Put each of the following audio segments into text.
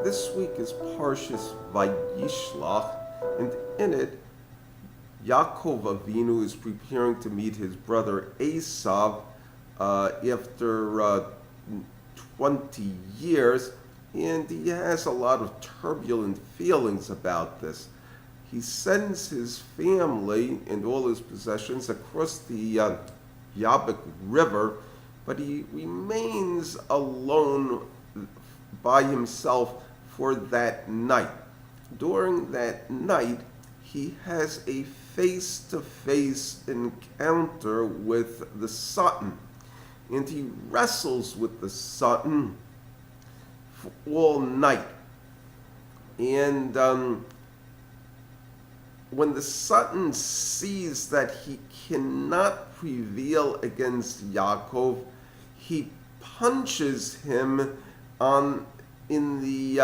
This week is Parshas VaYishlach, and in it, Yaakov Avinu is preparing to meet his brother Esav after 20 years, and he has a lot of turbulent feelings about this. He sends his family and all his possessions across the Yabok River, but he remains alone by himself for that night. During that night, he has a face-to-face encounter with the Satan, and he wrestles with the Satan all night. And when the Satan sees that he cannot prevail against Yaakov, he punches him in the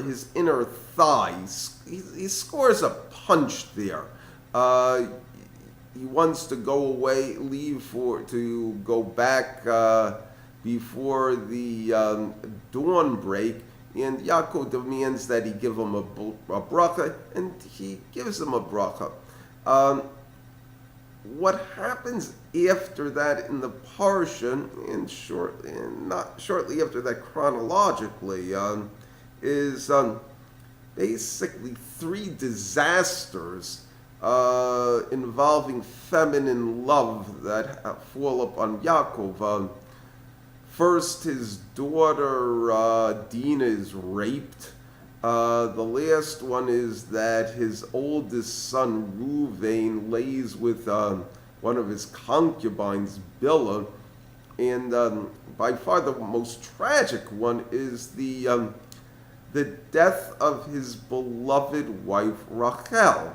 his inner thighs. He scores a punch there. He wants to go away, to go back before the dawn break, and Yaakov demands that he give him a bracha, and he gives him a bracha. What happens after that in the parsha, and not shortly after that chronologically, is basically three disasters involving feminine love that fall upon Yaakov. First, his daughter Dinah is raped. The last one is that his oldest son Reuven lays with one of his concubines, Bilhah, and by far the most tragic one is the death of his beloved wife Rachel.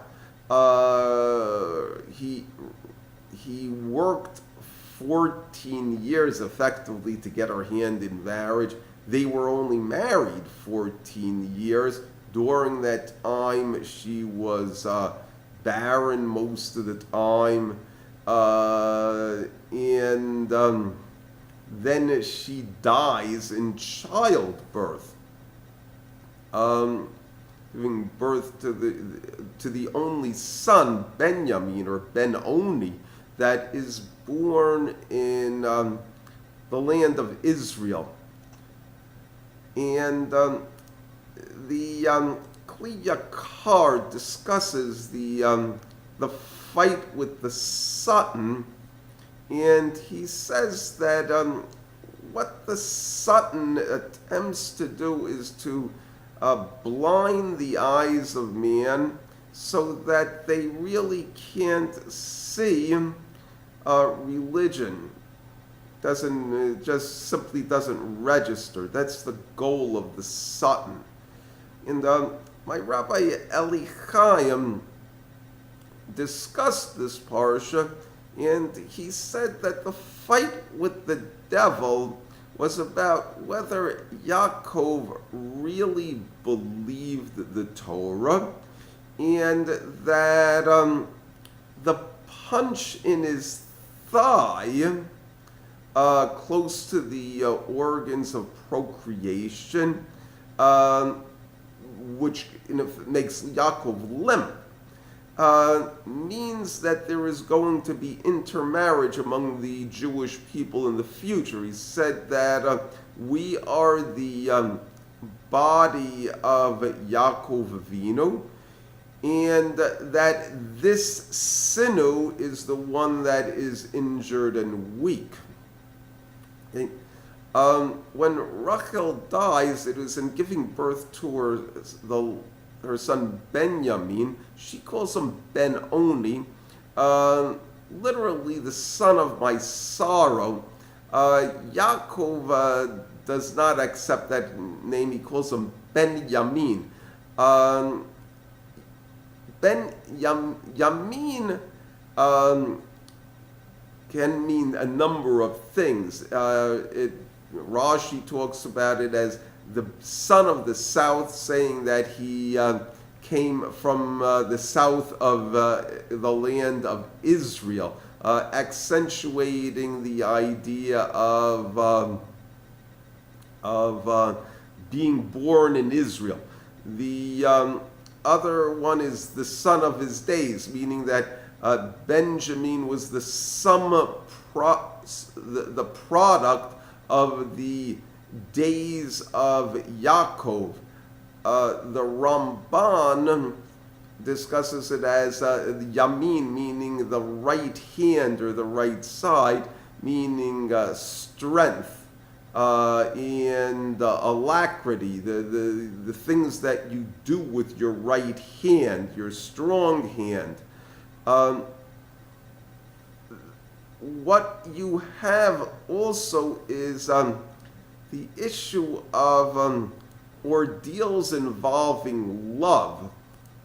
He worked 14 years effectively to get her hand in marriage. They were only married 14 years. During that time, she was barren most of the time. And then she dies in childbirth, giving birth to the only son, Benjamin, or Ben-Oni, that is born in the land of Israel. And the Kli Yakar discusses the fight with the Satan, and he says that what the Satan attempts to do is to blind the eyes of man so that they really can't see religion. Just simply doesn't register. That's the goal of the Satan. And my Rabbi Eli Chaim discussed this parsha, and he said that the fight with the devil was about whether Yaakov really believed the Torah, and that the punch in his thigh, close to the organs of procreation, which makes Yaakov limp, means that there is going to be intermarriage among the Jewish people in the future. He said that we are the body of Yaakov Avinu, and that this sinew is the one that is injured and weak. Okay. When Rachel dies, it is in giving birth to her son Benjamin. She calls him Ben-Oni, literally the son of my sorrow. Yaakov does not accept that name. He calls him Ben-Yamin. Ben-Yamin can mean a number of things. Rashi talks about it as the son of the south, saying that he came from the south of the land of Israel, accentuating the idea of being born in Israel. The other one is the son of his days, meaning that Benjamin was the product of the days of Yaakov. The Ramban discusses it as Yamin, meaning the right hand or the right side, meaning strength and alacrity, the things that you do with your right hand, your strong hand. What you have also is the issue of ordeals involving love.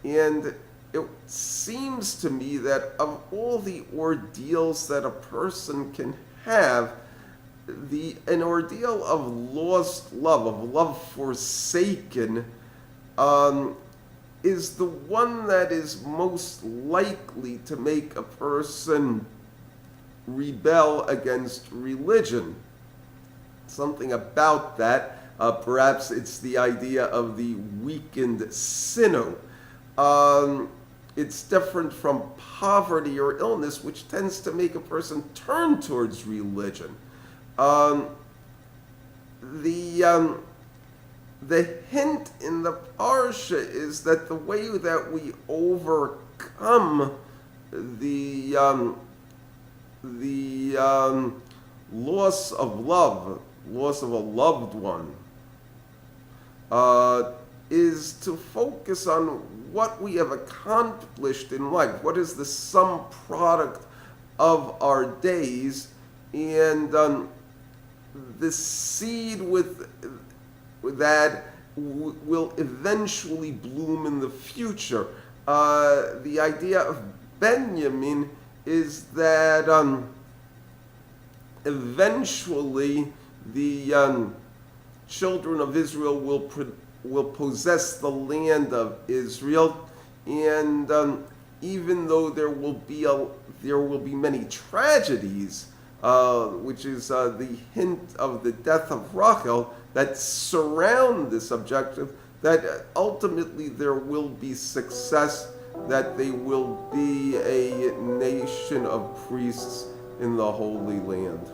And it seems to me that of all the ordeals that a person can have, an ordeal of lost love, of love forsaken, is the one that is most likely to make a person rebel against religion. Something about that, perhaps it's the idea of the weakened sinner. It's different from poverty or illness, which tends to make a person turn towards religion. The hint in the parsha is that the way that we overcome the loss of love, loss of a loved one, is to focus on what we have accomplished in life. What is the sum product of our days, and the seed with that will eventually bloom in the future. The idea of Benjamin is that eventually the children of Israel will possess the land of Israel, and even though there will be many tragedies, which is the hint of the death of Rachel, that surround this objective, that ultimately there will be success, that they will be a nation of priests in the Holy Land.